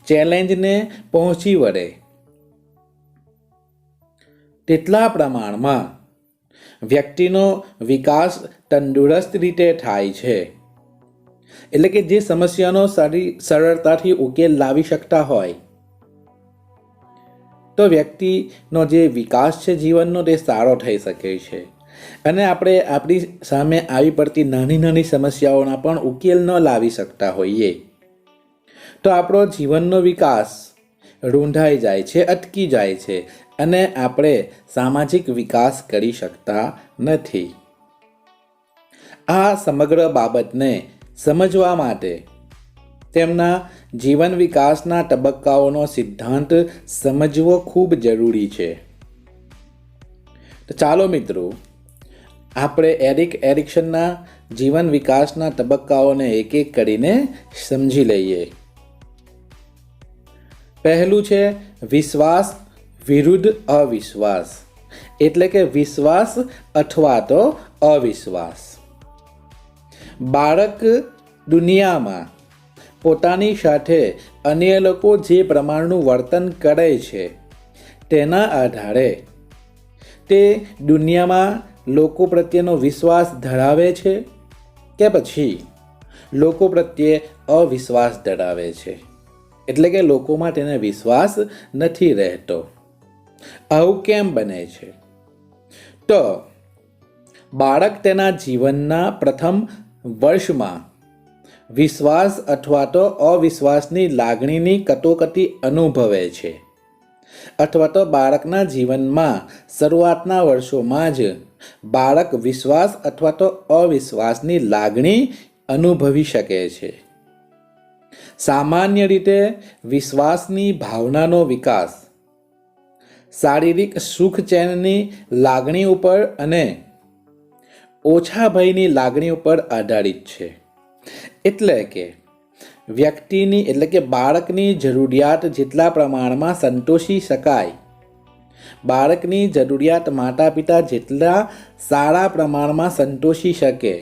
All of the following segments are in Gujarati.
ચેલેન્જને પહોંચી વળે તેટલા પ્રમાણમાં વ્યક્તિનો વિકાસ તંદુરસ્ત રીતે થાય છે. એટલે કે જે સમસ્યાનો સરળતાથી ઉકેલ લાવી શકતા હોય તો વ્યક્તિનો જે વિકાસ છે જીવનનો તે સારો થઈ શકે છે. અને આપણે આપણી સામે આવી પડતી નાની નાની સમસ્યાઓના પણ ઉકેલ ન લાવી શકતા હોઈએ તો આપણો જીવનનો વિકાસ રૂંધાઈ જાય છે, અટકી જાય છે અને આપણે સામાજિક વિકાસ કરી શકતા નથી. આ સમગ્ર બાબતને સમજવા માટે તેમના જીવન વિકાસના તબક્કાઓનો સિદ્ધાંત સમજવો ખૂબ જરૂરી છે. તો ચાલો મિત્રો, આપણે એરિક એરિક્સનના જીવન વિકાસના તબક્કાઓને એક એક કરીને સમજી લઈએ. પહેલું છે વિશ્વાસ વિરુદ્ધ અવિશ્વાસ, એટલે કે વિશ્વાસ અથવા તો અવિશ્વાસ. બાળક દુનિયામાં પોતાની સાથે અન્ય લોકો જે પ્રમાણનું વર્તન કરે છે તેના આધારે તે દુનિયામાં લોકો પ્રત્યેનો વિશ્વાસ ધરાવે છે કે પછી લોકો પ્રત્યે અવિશ્વાસ ધરાવે છે, એટલે કે લોકોમાં તેને વિશ્વાસ નથી રહેતો. આવું કેમ બને છે? તો બાળક તેના જીવનના પ્રથમ વર્ષમાં વિશ્વાસ અથવા તો અવિશ્વાસની લાગણીની કટોકટી અનુભવે છે, અથવા તો બાળકના જીવનમાં શરૂઆતના વર્ષોમાં જ બાળક વિશ્વાસ અથવા તો અવિશ્વાસની લાગણી અનુભવી શકે છે. સામાન્ય રીતે વિશ્વાસની ભાવનાનો વિકાસ શારીરિક સુખ ચેનની લાગણી ઉપર અને ઓછા ભયની લાગણી ઉપર આધારિત છે. એટલે કે વ્યક્તિની એટલે કે બાળકની જરૂરિયાત જેટલા પ્રમાણમાં સંતોષી શકાય, બાળકની જરૂરિયાત માતા પિતા જેટલા સારા પ્રમાણમાં સંતોષી શકે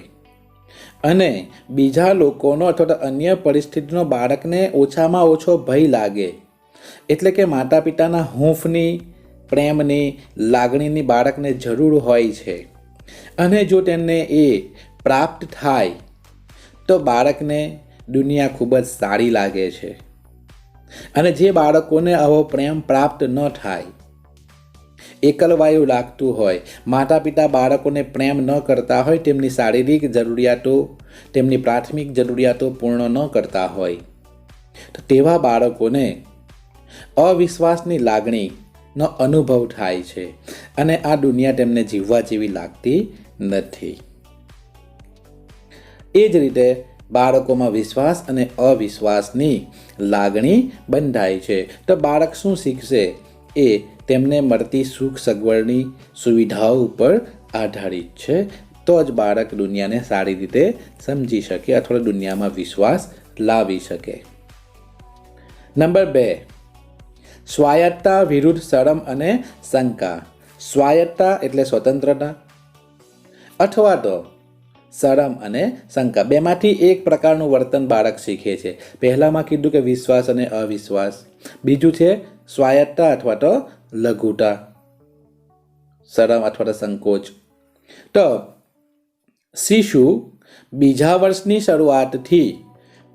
અને બીજા લોકોનો અથવા તો અન્ય પરિસ્થિતિનો બાળકને ઓછામાં ઓછો ભય લાગે, એટલે કે માતા પિતાના હૂંફની, પ્રેમની, લાગણીની બાળકને જરૂર હોય છે અને જો તેને એ પ્રાપ્ત થાય તો બાળકને દુનિયા ખૂબ જ સારી લાગે છે. અને જે બાળકોને આવો પ્રેમ પ્રાપ્ત ન થાય, એકલવાયું લાગતું હોય, માતા પિતા બાળકોને પ્રેમ ન કરતા હોય, તેમની શારીરિક જરૂરિયાતો, તેમની પ્રાથમિક જરૂરિયાતો પૂર્ણ ન કરતા હોય, તો તેવા બાળકોને અવિશ્વાસની લાગણીનો અનુભવ થાય છે અને આ દુનિયા તેમને જીવવા જેવી લાગતી નથી. એ જ રીતે બાળકોમાં વિશ્વાસ અને અવિશ્વાસની લાગણી બંધાય છે. તો બાળક શું શીખશે એ તેમને મળતી સુખ સગવડની સુવિધાઓ ઉપર આધારિત છે. તો જ બાળક દુનિયાને સારી રીતે સમજી શકે અથવા દુનિયામાં વિશ્વાસ લાવી શકે. નંબર 2, સ્વાયત્તતા વિરુદ્ધ શરમ અને શંકા. સ્વાયત્તતા એટલે સ્વતંત્રતા અથવા તો શરમ અને શંકા, બેમાંથી એક પ્રકારનું વર્તન બાળક શીખે છે. પહેલામાં કીધું કે વિશ્વાસ અને અવિશ્વાસ, બીજું છે સ્વાયત્તતા અથવા તો લઘુતા, શરમ અથવા તો સંકોચ. તો શિશુ બીજા વર્ષની શરૂઆતથી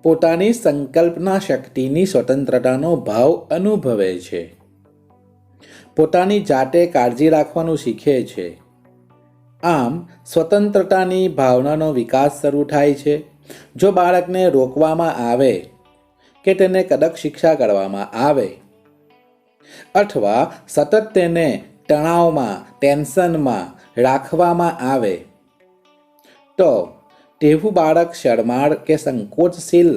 પોતાની સંકલ્પના શક્તિની સ્વતંત્રતાનો ભાવ અનુભવે છે, પોતાની જાતે કાળજી રાખવાનું શીખે છે. આમ સ્વતંત્રતાની ભાવનાનો વિકાસ શરૂ થાય છે. જો બાળકને રોકવામાં આવે કે તેને કડક શિક્ષા કરવામાં આવે અથવા સતત તેને તણાવમાં, ટેન્શનમાં રાખવામાં આવે તો તેવું બાળક શરમાળ કે સંકોચશીલ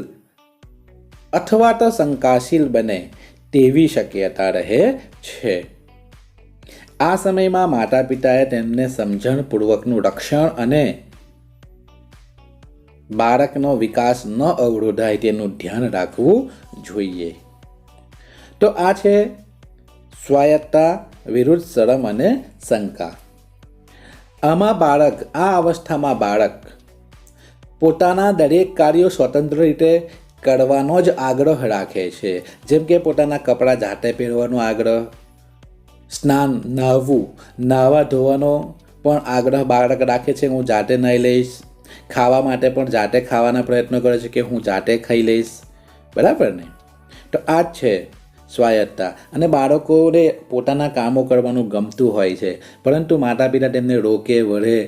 અથવા તો શંકાશીલ બને તેવી શક્યતા રહે છે. આ સમયમાં માતા પિતાએ તેમને સમજણપૂર્વકનું રક્ષણ અને બાળકનો વિકાસ ન અવરોધાય તેનું ધ્યાન રાખવું જોઈએ. તો આ છે સ્વાયત્તતા વિરુદ્ધ શરમ અને શંકા. આ અવસ્થામાં બાળક પોતાના દરેક કાર્યો સ્વતંત્ર રીતે કરવાનો જ આગ્રહ રાખે છે, જેમ કે પોતાના કપડાં જાતે પહેરવાનો આગ્રહ, સ્નાન નાહવા ધોવાનો પણ આગ્રહ બાળક રાખે છે, હું જાતે નાહી લઈશ. ખાવા માટે પણ જાતે ખાવાના પ્રયત્નો કરે છે કે હું જાતે ખાઈ લઈશ. બરાબર ને? તો આ જ છે સ્વાયત્તતા. અને બાળકોને પોતાના કામો કરવાનું ગમતું હોય છે, પરંતુ માતા પિતા તેમને રોકે વળે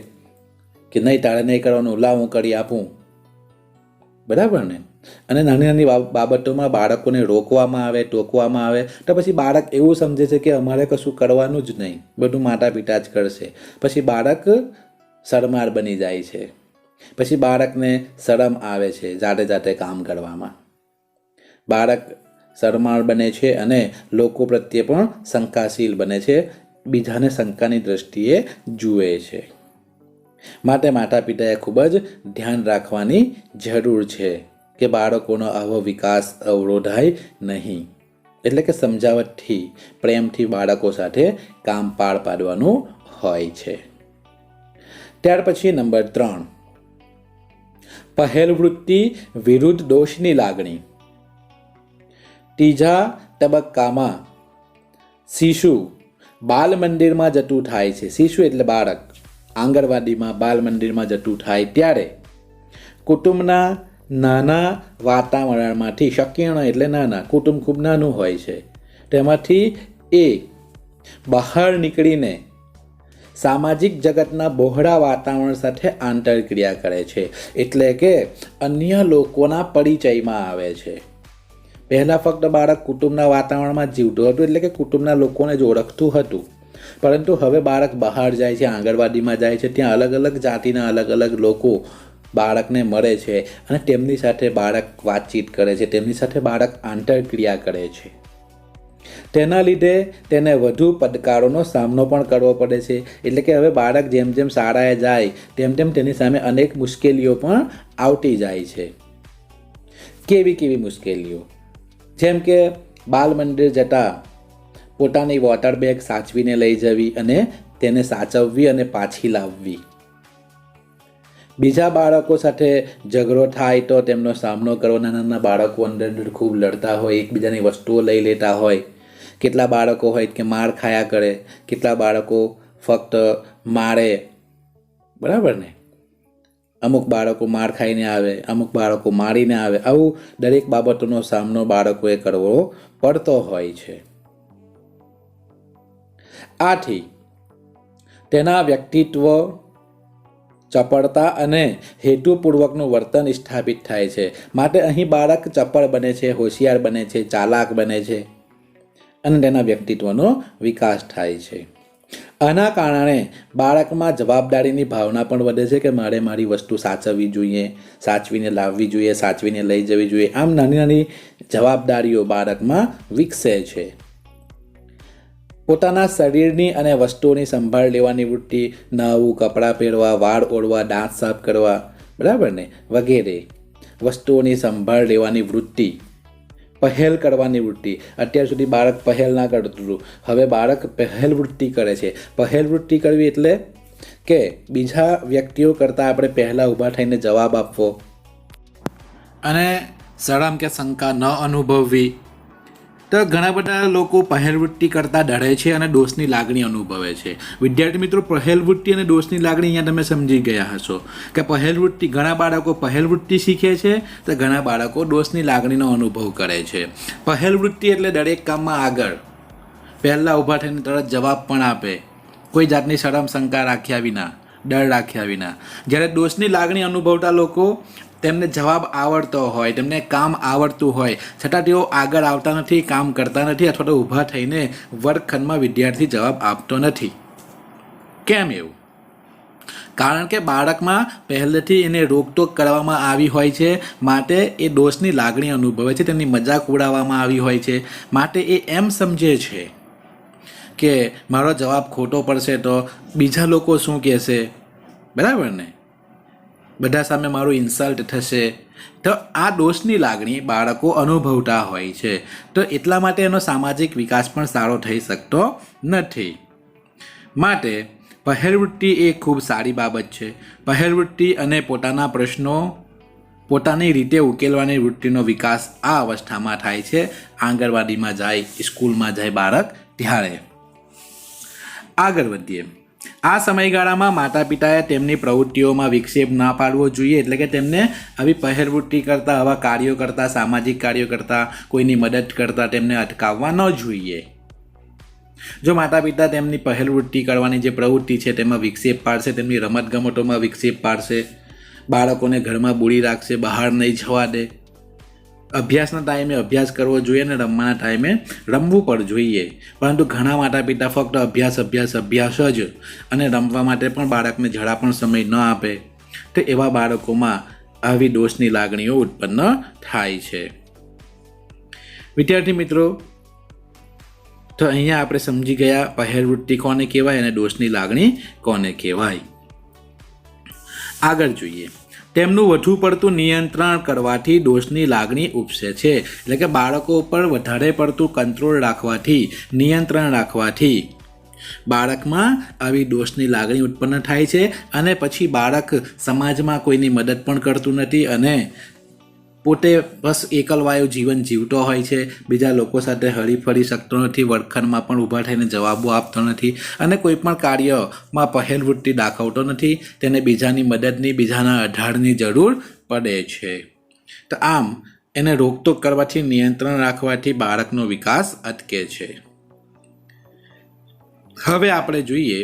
કે નહીં, તારે નહીં કરવાનું, લાવ હું કરી આપું. બરાબર ને? અને નાની નાની બાબતોમાં બાળકોને રોકવામાં આવે, ટોકવામાં આવે તો પછી બાળક એવું સમજે છે કે અમારે કશું કરવાનું જ નહીં, બધું માતા પિતા જ કરશે. પછી બાળક શરમાર બની જાય છે. પછી બાળકને શરમ આવે છે જાતે જાતે કામ કરવામાં. બાળક શરમાળ બને છે અને લોકો પ્રત્યે પણ શંકાશીલ બને છે, બીજાને શંકાની દ્રષ્ટિએ જુએ છે. માટે માતા પિતાએ ખૂબ જ ધ્યાન રાખવાની જરૂર છે કે બાળકોનો આવો વિકાસ અવરોધાય નહીં. એટલે કે સમજાવટથી, પ્રેમથી બાળકો સાથે કામ પાર પાડવાનું હોય છે. ત્યાર પછી નંબર 3, પહેલ વૃત્તિ વિરુદ્ધ દોષની લાગણી. ત્રીજા તબક્કામાં શિશુ બાલ મંદિરમાં જતું થાય છે. શિશુ એટલે બાળક આંગણવાડીમાં, બાલ મંદિરમાં જતું થાય ત્યારે કુટુંબના નાના વાતાવરણમાંથી, સંકીર્ણ એટલે નાના, કુટુંબ ખૂબ નાનું હોય છે, તેમાંથી એ બહાર નીકળીને સામાજિક જગતના બહોળા વાતાવરણ સાથે આંતરક્રિયા કરે છે. એટલે કે અન્ય લોકોના પરિચયમાં આવે છે. પહેલાં ફક્ત બાળક કુટુંબના વાતાવરણમાં જીવતું હતું, એટલે કે કુટુંબના લોકોને જ ઓળખતું હતું. પરંતુ હવે બાળક બહાર જાય છે, આંગણવાડીમાં જાય છે, ત્યાં અલગ અલગ જાતિના અલગ અલગ લોકો બાળકને મળે છે અને તેમની સાથે બાળક વાતચીત કરે છે, તેમની સાથે બાળક આંતરક્રિયા કરે છે. તેના લીધે તેને વધુ પડકારોનો સામનો પણ કરવો પડે છે. એટલે કે હવે બાળક જેમ જેમ શાળાએ જાય તેમ તેમ તેની સામે અનેક મુશ્કેલીઓ પણ આવતી જાય છે. કેવી મુશ્કેલીઓ? જેમ કે બાલ મંદિર જતાં પોતાની વોટર બેગ સાચવીને લઈ જવી અને તેને સાચવવી અને પાછી લાવવી. બીજા બાળકો સાથે ઝઘડો થાય તો તેમનો સામનો કરવો. નાના બાળકો અંદર ખૂબ લડતા હોય, એકબીજાની વસ્તુઓ લઈ લેતા હોય. કેટલા બાળકો હોય કે માર ખાયા કરે, કેટલા બાળકો ફક્ત મારે. બરાબર ને? અમુક બાળકો માર ખાઈને આવે, અમુક બાળકો મારીને આવે. આવું દરેક બાબતોનો સામનો બાળકોએ કરવો પડતો હોય છે. આથી તેના વ્યક્તિત્વ, ચપળતા અને હેતુપૂર્વકનું વર્તન સ્થાપિત થાય છે. માટે અહીં બાળક ચપળ બને છે, હોશિયાર બને છે, ચાલાક બને છે અને તેના વ્યક્તિત્વનો વિકાસ થાય છે. આના કારણે બાળકમાં જવાબદારીની ભાવના પણ વધે છે કે મારે મારી વસ્તુ સાચવવી જોઈએ, સાચવીને લાવવી જોઈએ, સાચવીને લઈ જવી જોઈએ. આમ નાની નાની જવાબદારીઓ બાળકમાં વિકસે છે. પોતાના શરીરની અને વસ્તુઓની સંભાળ લેવાની વૃત્તિ, નવું કપડાં પહેરવા, વાળ ઓળવા, દાંત સાફ કરવા, બરાબર ને, વગેરે વસ્તુઓની સંભાળ લેવાની વૃત્તિ, પહેલ કરવાની વૃત્તિ. અત્યાર સુધી બાળક પહેલ ના કરતું હતું, હવે બાળક પહેલ વૃત્તિ કરે છે. પહેલ વૃત્તિ કરવી એટલે કે બીજા વ્યક્તિઓ કરતાં આપણે પહેલાં ઊભા થઈને જવાબ આપવો અને શરમ કે શંકા ન અનુભવવી. તો ઘણા બધા લોકો પહેલવૃત્તિ કરતાં ડરે છે અને દોષની લાગણી અનુભવે છે. વિદ્યાર્થી મિત્રો, પહેલવૃત્તિ અને દોષની લાગણી અહીંયા તમે સમજી ગયા હશો કે પહેલવૃત્તિ, ઘણા બાળકો પહેલવૃત્તિ શીખે છે તો ઘણા બાળકો દોષની લાગણીનો અનુભવ કરે છે. પહેલવૃત્તિ એટલે દરેક કામમાં આગળ, પહેલાં ઊભા થઈને તરત જવાબ પણ આપે, કોઈ જાતની શરમ શંકા રાખ્યા વિના, ડર રાખ્યા વિના. જ્યારે દોષની લાગણી અનુભવતા લોકો, તેમને જવાબ આવડતો હોય, તેમને કામ આવડતું હોય, છતાં તેઓ આગળ આવતા નથી, કામ કરતા નથી, અથવા તો ઊભા થઈને વર્ગખંડમાં વિદ્યાર્થી જવાબ આપતો નથી. કેમ એવું? કારણ કે બાળકમાં પહેલેથી એને રોકટોક કરવામાં આવી હોય છે, માટે એ દોષની લાગણી અનુભવે છે, તેની મજાક ઉડાવવામાં આવી હોય છે. માટે એ એમ સમજે છે કે મારો જવાબ ખોટો પડશે તો બીજા લોકો શું કહેશે, બરાબર ને, બધા સામે મારું ઇન્સલ્ટ થશે. તો આ દોષની લાગણી બાળકો અનુભવતા હોય છે. તો એટલા માટે એનો સામાજિક વિકાસ પણ સારો થઈ શકતો નથી. માટે પહેલવૃત્તિ એ ખૂબ સારી બાબત છે. પહેલવૃત્તિ અને પોતાના પ્રશ્નો, પોતાની રીતે ઉકેલવાની વૃત્તિનો વિકાસ આ અવસ્થામાં થાય છે. આંગણવાડીમાં જાય, સ્કૂલમાં જાય બાળક ત્યારે. આગળ વધીએ. આ સમયગાળામાં માતા પિતાએ તેમની પ્રવૃત્તિઓમાં વિક્ષેપ ના પાડવો જોઈએ, એટલે કે તેમને આવી પહેરવૃત્તિ કરતા, આવા કાર્યો કરતા, સામાજિક કાર્યો કરતા, કોઈની મદદ કરતા તેમને અટકાવવા ન જોઈએ. જો માતા પિતા તેમની પહેરવૃત્તિ કરવાની જે પ્રવૃત્તિ છે તેમાં વિક્ષેપ પાડશે, તેમની રમતગમતોમાં વિક્ષેપ પાડશે, બાળકોને ઘરમાં બૂળી રાખશે, બહાર નહીં જવા દે, અભ્યાસના ટાઈમે અભ્યાસ કરવો જોઈએ અને રમવાના ટાઈમે રમવું પણ જોઈએ. પરંતુ ઘણા માતા પિતા ફક્ત અભ્યાસ જ અને રમવા માટે પણ બાળકને જરા પણ સમય ન આપે, તો એવા બાળકોમાં આવી દોષની લાગણીઓ ઉત્પન્ન થાય છે. વિદ્યાર્થી મિત્રો, તો અહીંયા આપણે સમજી ગયા પહેરવૃત્તિ કોને કહેવાય અને દોષની લાગણી કોને કહેવાય. આગળ જોઈએ. તેમનું વધુ પડતું નિયંત્રણ કરવાથી દોષની લાગણી ઉપસે છે. એટલે કે બાળકો ઉપર વધારે પડતું કંટ્રોલ રાખવાથી, નિયંત્રણ રાખવાથી બાળકમાં આવી દોષની લાગણી ઉત્પન્ન થાય છે અને પછી બાળક સમાજમાં કોઈની મદદ પણ કરતું નથી અને પોતે બસ એકલવાયું જીવન જીવતો હોય છે. બીજા લોકો સાથે હળીફળી શકતો નથી, વર્ગખંડમાં પણ ઊભા થઈને જવાબો આપતો નથી અને કોઈ પણ કાર્યમાં પહેલવૃત્તિ દાખવતો નથી. તેને બીજાની મદદની, બીજાના આધારની જરૂર પડે છે. તો આમ એને રોકટોક કરવાથી, નિયંત્રણ રાખવાથી બાળકનો વિકાસ અટકે છે. હવે આપણે જોઈએ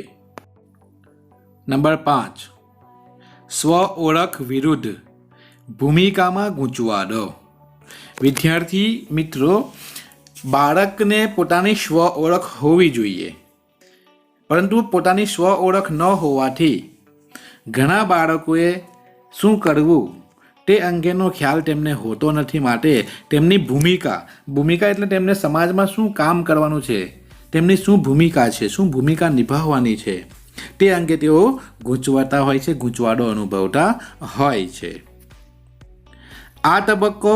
નંબર 5, સ્વ ઓળખ વિરુદ્ધ ભૂમિકામાં ગૂંચવાડો. વિદ્યાર્થી મિત્રો, બાળકને પોતાની સ્વ ઓળખ હોવી જોઈએ, પરંતુ પોતાની સ્વ ઓળખ ન હોવાથી ઘણા બાળકોએ શું કરવું તે અંગેનો ખ્યાલ તેમને હોતો નથી. માટે તેમની ભૂમિકા એટલે તેમને સમાજમાં શું કામ કરવાનું છે, તેમની શું ભૂમિકા છે, શું ભૂમિકા નિભાવવાની છે, તે અંગે તેઓ ગૂંચવાતા હોય છે, ગૂંચવાડો અનુભવતા હોય છે. આ તબક્કો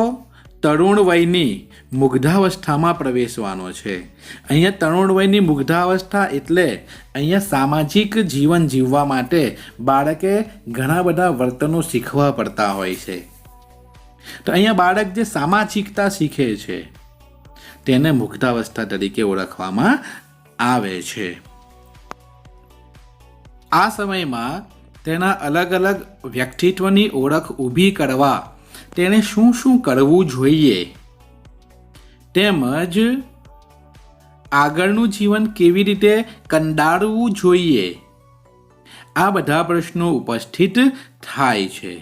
તરુણ વયની મુગ્ધાવસ્થામાં પ્રવેશવાનો છે. અહીંયા તરુણ વયની મુગ્ધાવસ્થા એટલે અહીંયા સામાજિક જીવન જીવવા માટે બાળકે ઘણા બધા વર્તનો શીખવા પડતા હોય છે. તો અહીંયા બાળક જે સામાજિકતા શીખે છે તેને મુગ્ધાવસ્થા તરીકે ઓળખવામાં આવે છે. આ સમયમાં તેના અલગ અલગ વ્યક્તિત્વની ઓળખ ઊભી કરવા તેણે શું શું કરવું જોઈએ તેમજ આગળનું જીવન કેવી રીતે કંડારવું જોઈએ, આ બધા પ્રશ્નો ઉપસ્થિત થાય છે.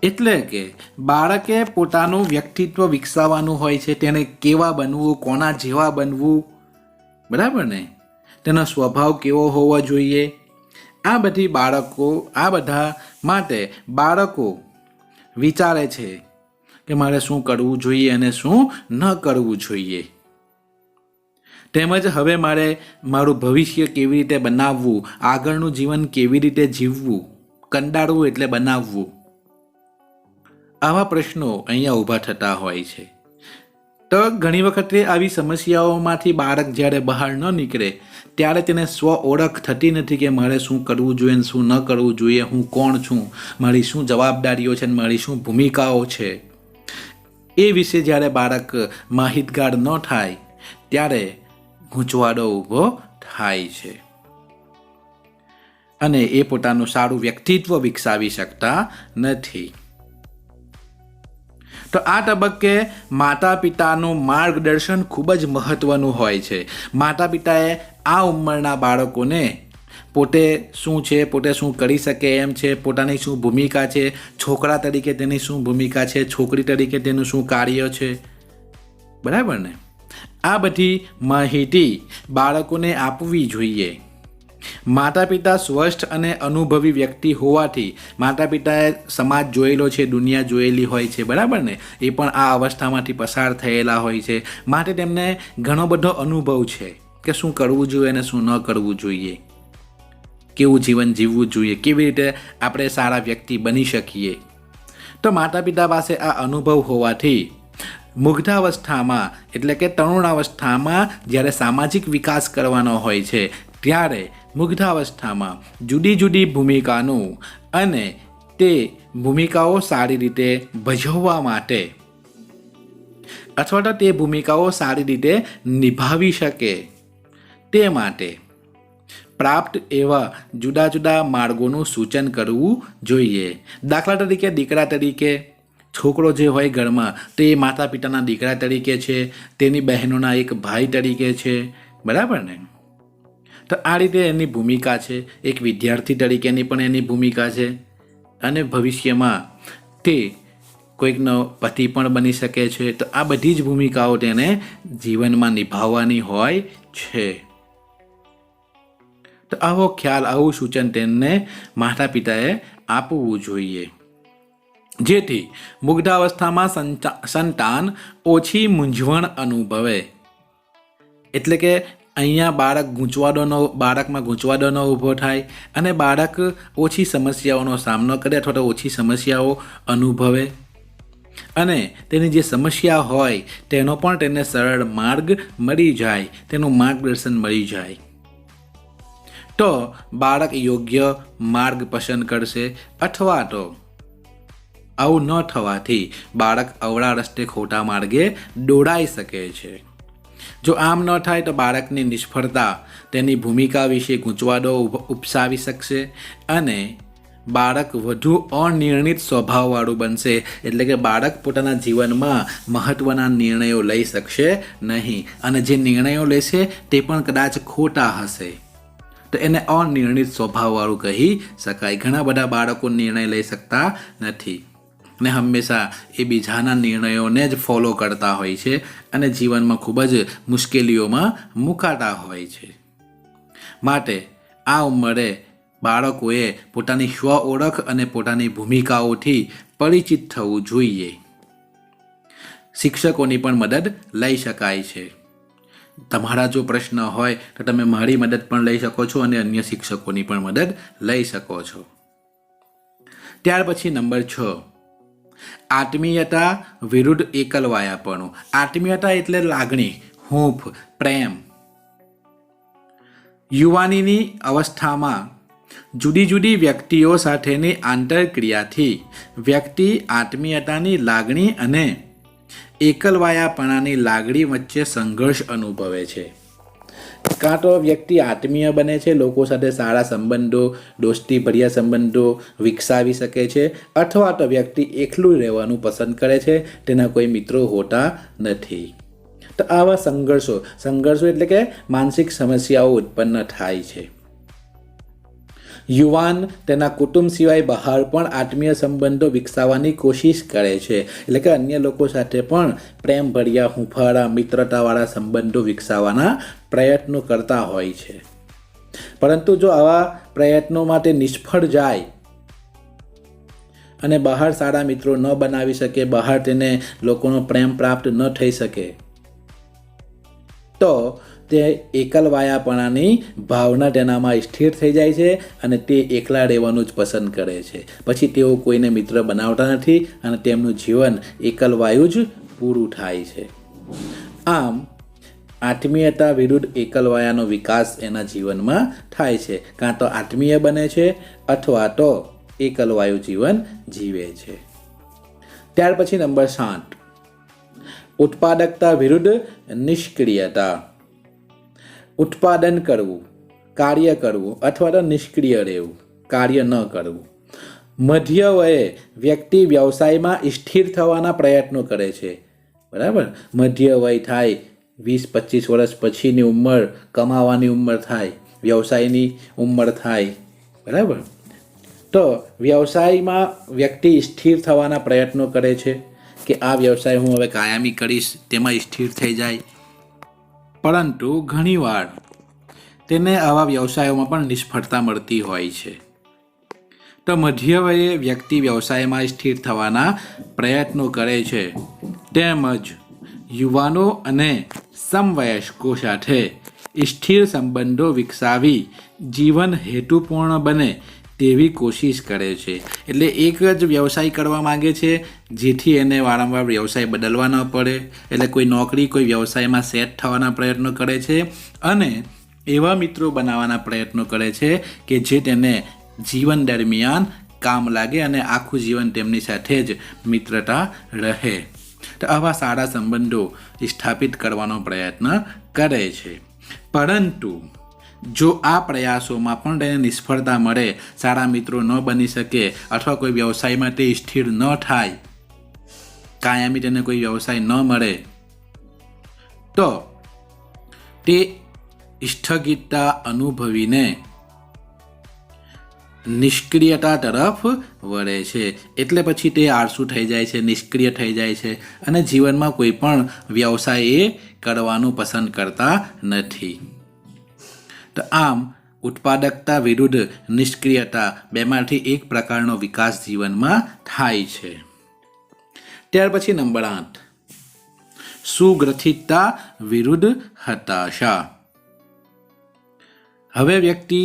એટલે કે બાળકે પોતાનું વ્યક્તિત્વ વિકસાવવાનું હોય છે. તેને કેવા બનવું, કોના જેવા બનવું, બરાબર ને, તેનો સ્વભાવ કેવો હોવો જોઈએ, આ બધા માટે બાળકો વિચારે છે કે મારે શું કરવું જોઈએ અને શું ન કરવું જોઈએ. તેમજ હવે મારે મારું ભવિષ્ય કેવી રીતે બનાવવું, આગળનું જીવન કેવી રીતે જીવવું, કંડારવું એટલે બનાવવું, આવા પ્રશ્નો અહીંયા ઊભા થતા હોય છે. તો ઘણી વખતે આવી સમસ્યાઓમાંથી બાળક જ્યારે બહાર ન નીકળે ત્યારે તેને સ્વ ઓળખ થતી નથી કે મારે શું કરવું જોઈએ અને શું ન કરવું જોઈએ, હું કોણ છું, મારી શું જવાબદારીઓ છે, મારી શું ભૂમિકાઓ છે, એ વિશે જ્યારે બાળક માહિતગાર ન થાય ત્યારે ગૂંચવાડો ઊભો થાય છે અને એ પોતાનું સારું વ્યક્તિત્વ વિકસાવી શકતા નથી. તો આ તબક્કે માતા પિતાનું માર્ગદર્શન ખૂબ જ મહત્વનું હોય છે. માતા પિતાએ આ ઉંમરના બાળકોને પોતે શું છે, પોતે શું કરી શકે એમ છે, પોતાની શું ભૂમિકા છે, છોકરા તરીકે તેની શું ભૂમિકા છે, છોકરી તરીકે તેનું શું કાર્ય છે, બરાબર ને, આ બધી માહિતી બાળકોને આપવી જોઈએ. માતા પિતા સ્વસ્થ અને અનુભવી વ્યક્તિ હોવાથી માતા પિતાએ સમાજ જોયેલો છે, દુનિયા જોયેલી હોય છે, બરાબર ને, એ પણ આ અવસ્થામાંથી પસાર થયેલા હોય છે. માટે તેમને ઘણો બધો અનુભવ છે કે શું કરવું જોઈએ અને શું ન કરવું જોઈએ, કેવું જીવન જીવવું જોઈએ, કેવી રીતે આપણે સારા વ્યક્તિ બની શકીએ. તો માતા પિતા પાસે આ અનુભવ હોવાથી મુગ્ધાવસ્થામાં એટલે કે તરુણાવસ્થામાં જ્યારે સામાજિક વિકાસ કરવાનો હોય છે ત્યારે મુગ્ધાવસ્થામાં જુદી જુદી ભૂમિકાનું અને તે ભૂમિકાઓ સારી રીતે ભજવવા માટે અથવા તો તે ભૂમિકાઓ સારી રીતે નિભાવી શકે તે માટે પ્રાપ્ત એવા જુદા જુદા માર્ગોનું સૂચન કરવું જોઈએ. દાખલા તરીકે દીકરા તરીકે છોકરો જે હોય ઘરમાં તે માતા પિતાના દીકરા તરીકે છે, તેની બહેનોના એક ભાઈ તરીકે છે, બરાબર ને? તો આ રીતે એની ભૂમિકા છે. એક વિદ્યાર્થી તરીકેની પણ એની ભૂમિકા છે અને ભવિષ્યમાં તે કોઈકનો પતિ પણ બની શકે છે. તો આ બધી જ ભૂમિકાઓ તેને જીવનમાં નિભાવવાની હોય છે. તો આવો ખ્યાલ, આવું સૂચન તેમને માતા પિતાએ આપવું જોઈએ, જેથી મુગ્ધાવસ્થામાં સંતાન ઓછી મૂંઝવણ અનુભવે. એટલે કે અહીંયા બાળકમાં ગૂંચવાડો ન ઊભો થાય અને બાળક ઓછી સમસ્યાઓનો સામનો કરે અથવા તો ઓછી સમસ્યાઓ અનુભવે અને તેની જે સમસ્યા હોય તેનો પણ તેને સરળ માર્ગ મળી જાય, તેનું માર્ગદર્શન મળી જાય. તો બાળક યોગ્ય માર્ગ પસંદ કરશે અથવા તો આવું ન થવાથી બાળક અવળા રસ્તે ખોટા માર્ગે દોડાઈ શકે છે. જો આમ ન થાય તો બાળકની નિષ્ફળતા તેની ભૂમિકા વિશે ગૂંચવાડો ઉપસાવી શકશે અને બાળક વધુ અનિર્ણિત સ્વભાવવાળું બનશે. એટલે કે બાળક પોતાના જીવનમાં મહત્ત્વના નિર્ણયો લઈ શકશે નહીં અને જે નિર્ણયો લેશે તે પણ કદાચ ખોટા હશે. તો એને અનિર્ણિત સ્વભાવવાળું કહી શકાય. ઘણા બધા બાળકો નિર્ણય લઈ શકતા નથી અને હંમેશા એ બીજાના નિર્ણયોને જ ફોલો કરતા હોય છે અને જીવનમાં ખૂબ જ મુશ્કેલીઓમાં મુકાતા હોય છે. માટે આ ઉંમરે બાળકોએ પોતાની સ્વ ઓળખ અને પોતાની ભૂમિકાઓથી પરિચિત થવું જોઈએ. શિક્ષકોની પણ મદદ લઈ શકાય છે. તમારા જો પ્રશ્ન હોય તો તમે મારી મદદ પણ લઈ શકો છો અને અન્ય શિક્ષકોની પણ મદદ લઈ શકો છો. ત્યાર પછી નંબર 6, આત્મીયતા વિરુદ્ધ એકલવાયાપણું. આત્મીયતા એટલે લાગણી, હૂંફ, પ્રેમ. યુવાનીની અવસ્થામાં જુદી જુદી વ્યક્તિઓ સાથેની આંતરક્રિયાથી વ્યક્તિ આત્મીયતાની લાગણી અને એકલવાયાપણાની લાગણી વચ્ચે સંઘર્ષ અનુભવે છે. કાં તો વ્યક્તિ આત્મીય બને છે, લોકો સાથે સારા સંબંધો, દોસ્તીભર્યા સંબંધો વિકસાવી શકે છે, અથવા તો વ્યક્તિ એકલું રહેવાનું પસંદ કરે છે, તેના કોઈ મિત્રો હોતા નથી. તો આવા સંઘર્ષો એટલે કે માનસિક સમસ્યાઓ ઉત્પન્ન થાય છે. યુવાન તેના કુટુંબ સિવાય બહાર પણ આત્મીય સંબંધો વિકસાવવાની કોશિશ કરે છે. એટલે કે અન્ય લોકો સાથે પણ પ્રેમભર્યા, હૂંફાળા, મિત્રતાવાળા સંબંધો વિકસાવવાના પ્રયત્નો કરતા હોય છે. પરંતુ જો આવા પ્રયત્નોમાં તે નિષ્ફળ જાય અને બહાર સારા મિત્રો ન બનાવી શકે, બહાર તેને લોકોનો પ્રેમ પ્રાપ્ત ન થઈ શકે, તો તે એકલવાયાપણાની ભાવના તેનામાં સ્થિર થઈ જાય છે અને તે એકલા રહેવાનું જ પસંદ કરે છે. પછી તેઓ કોઈને મિત્ર બનાવતા નથી અને તેમનું જીવન એકલવાયું જ પૂરું થાય છે. આમ આત્મીયતા વિરુદ્ધ એકલવાયાનો વિકાસ એના જીવનમાં થાય છે. કાં તો આત્મીય બને છે અથવા તો એકલવાયું જીવન જીવે છે. ત્યાર પછી નંબર 7, ઉત્પાદકતા વિરુદ્ધ નિષ્ક્રિયતા. ઉત્પાદન કરવું, કાર્ય કરવું અથવા તો નિષ્ક્રિય રહેવું, કાર્ય ન કરવું. મધ્ય વયે વ્યક્તિ વ્યવસાયમાં સ્થિર થવાના પ્રયત્નો કરે છે. બરાબર? મધ્ય વય થાય, 20-25 વર્ષ પછીની ઉંમર, કમાવાની ઉંમર થાય, વ્યવસાયની ઉંમર થાય. બરાબર? તો વ્યવસાયમાં વ્યક્તિ સ્થિર થવાના પ્રયત્નો કરે છે કે આ વ્યવસાય હું હવે કાયમી કરીશ, તેમાં સ્થિર થઈ જાય. પરંતુ ઘણીવાર તેને આવા વ્યવસાયોમાં પણ નિષ્ફળતા મળતી હોય છે. તો મધ્ય વયે વ્યક્તિ વ્યવસાયમાં સ્થિર થવાના પ્રયત્નો કરે છે, તેમજ યુવાનો અને સમવયસ્કો સાથે સ્થિર સંબંધો વિકસાવી જીવન હેતુપૂર્ણ બને તેવી કોશિશ કરે છે. એટલે એક જ વ્યવસાય કરવા માગે છે જેથી એને વારંવાર વ્યવસાય બદલવા ન પડે. એટલે કોઈ નોકરી, કોઈ વ્યવસાયમાં સેટ થવાના પ્રયત્નો કરે છે અને એવા મિત્રો બનાવવાના પ્રયત્નો કરે છે કે જે તેને જીવન દરમિયાન કામ લાગે અને આખું જીવન તેમની સાથે જ મિત્રતા રહે. તો આવા સારા સંબંધો સ્થાપિત કરવાનો પ્રયત્ન કરે છે. પરંતુ જો આ પ્રયાસોમાં પણ તેને નિષ્ફળતા મળે, સારા મિત્રો ન બની શકે અથવા કોઈ વ્યવસાયમાં તે સ્થિર ન થાય, કાયમી તેને કોઈ વ્યવસાય ન મળે, તો તે સ્થગિતતા અનુભવીને નિષ્ક્રિયતા તરફ વળે છે. એટલે પછી તે આળસુ થઈ જાય છે, નિષ્ક્રિય થઈ જાય છે અને જીવનમાં કોઈ પણ વ્યવસાય એ કરવાનું પસંદ કરતા નથી. તો આમ ઉત્પાદકતા વિરુદ્ધ નિષ્ક્રિયતા બેમાંથી એક પ્રકારનો વિકાસ જીવનમાં થાય છે. ત્યાર પછી નંબર 8, સુગ્રથિતતા વિરુદ્ધ હતાશા. હવે વ્યક્તિ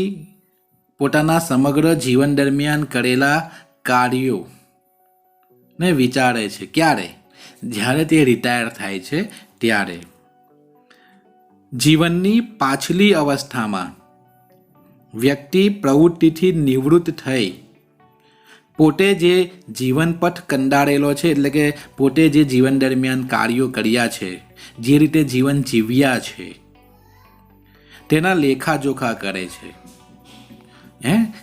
પોતાના સમગ્ર જીવન દરમિયાન કરેલા કાર્યોને વિચારે છે. ક્યારે? જ્યારે તે રિટાયર થાય છે ત્યારે. જીવનની પાછલી અવસ્થામાં વ્યક્તિ પ્રવૃત્તિથી નિવૃત્ત થઈ પોતે જે જીવનપથ કંડારેલો છે, એટલે કે પોતે જે જીવન દરમિયાન કાર્યો કર્યા છે, જે રીતે જીવન જીવ્યા છે, તેના લેખાજોખા કરે છે.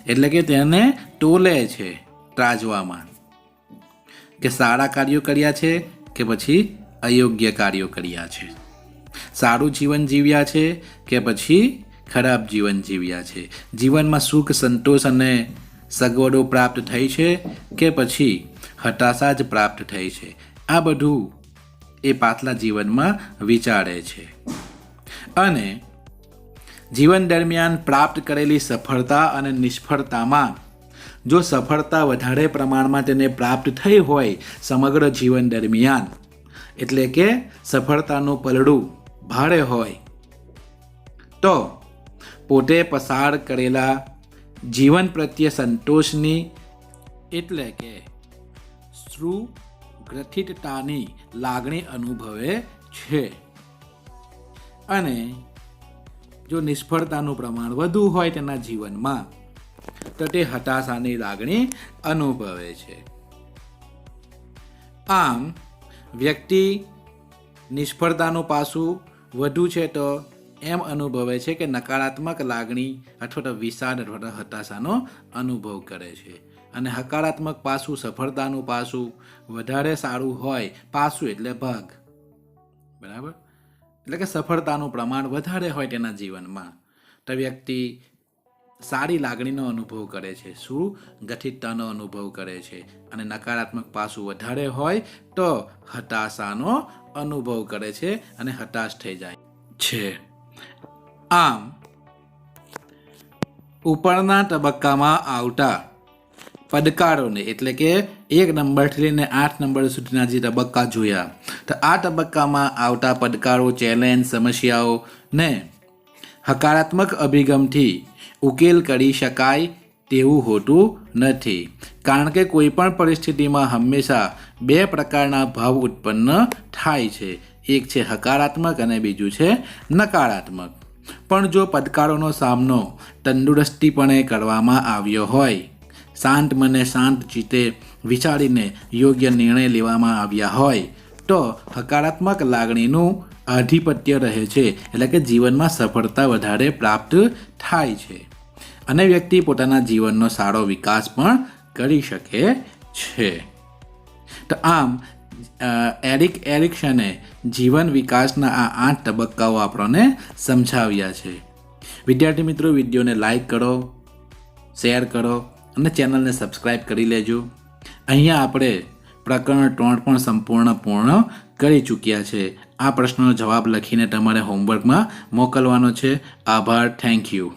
એટલે કે તેને તોલે છે ત્રાજવામાં કે સારા કાર્યો કર્યા છે કે પછી અયોગ્ય કાર્યો કર્યા છે, સારું જીવન જીવ્યા છે કે પછી ખરાબ જીવન જીવ્યા છે, જીવનમાં સુખ, સંતોષ અને સગવડો પ્રાપ્ત થઈ છે કે પછી હતાશા જ પ્રાપ્ત થઈ છે. આ બધું એ પાછલા જીવનમાં વિચારે છે. અને જીવન દરમિયાન પ્રાપ્ત કરેલી સફળતા અને નિષ્ફળતામાં જો સફળતા વધારે પ્રમાણમાં તેને પ્રાપ્ત થઈ હોય સમગ્ર જીવન દરમિયાન, એટલે કે સફળતાનું પલડું ભારે હોય, તો પોતે પસાર કરેલા જીવન પ્રત્યે સંતોષની એટલે કે સુગ્રથિતતાની લાગણી અનુભવે છે. અને જો નિષ્ફળતાનું પ્રમાણ વધુ હોય તેના જીવનમાં તો તે હતાશાની લાગણી અનુભવે છે. આમ વ્યક્તિ નિષ્ફળતાનું પાસું વધુ છે તો એમ અનુભવે છે કે નકારાત્મક લાગણી અથવા તો વિષાદ અથવા તો હતાશાનો અનુભવ કરે છે. અને હકારાત્મક પાસું, સફળતાનું પાસું વધારે સારું હોય, પાસું એટલે ભાગ, બરાબર, એટલે કે સફળતાનું પ્રમાણ વધારે હોય તેના જીવનમાં, તો વ્યક્તિ સારી લાગણીનો અનુભવ કરે છે, સુગઠિતતાનો અનુભવ કરે છે. અને નકારાત્મક પાસું વધારે હોય તો હતાશાનો અનુભવ કરે છે અને હતાશ થઈ જાય છે. આમ ઉપરના તબક્કામાં આવતા પડકારોને, એટલે કે 1 નંબરથી લઈને 8 નંબર સુધીના જે તબક્કા જોયા, તો આ તબક્કામાં આવતા પડકારો, ચેલેન્જ, સમસ્યાઓને હકારાત્મક અભિગમથી ઉકેલ કરી શકાય તેવું હોતું નથી. કારણ કે કોઈ પણ પરિસ્થિતિમાં હંમેશા 2 પ્રકારના ભાવ ઉત્પન્ન થાય છે. એક છે હકારાત્મક અને બીજું છે નકારાત્મક. પણ જો પડકારોનો સામનો તંદુરસ્તીપણે કરવામાં આવ્યો હોય, શાંત મને, શાંત ચિત્તે વિચારીને યોગ્ય નિર્ણય લેવામાં આવ્યા હોય, તો હકારાત્મક લાગણીનું આધિપત્ય રહે છે. એટલે કે જીવનમાં સફળતા વધારે પ્રાપ્ત થાય છે અને વ્યક્તિ પોતાના જીવનનો સારો વિકાસ પણ કરી શકે છે. તો આમ એરિક એરિક્સને જીવન વિકાસના આ 8 તબક્કાઓ આપણને સમજાવ્યા છે. વિદ્યાર્થી મિત્રો, વિડીયોને લાઈક કરો, શેર કરો અને ચેનલને સબસ્ક્રાઈબ કરી લેજો. અહીંયા આપણે પ્રકરણ 3 પણ પૂર્ણ કરી ચૂક્યા છે. આ પ્રશ્નનો જવાબ લખીને તમારે હોમવર્કમાં મોકલવાનો છે. આભાર. Thank you.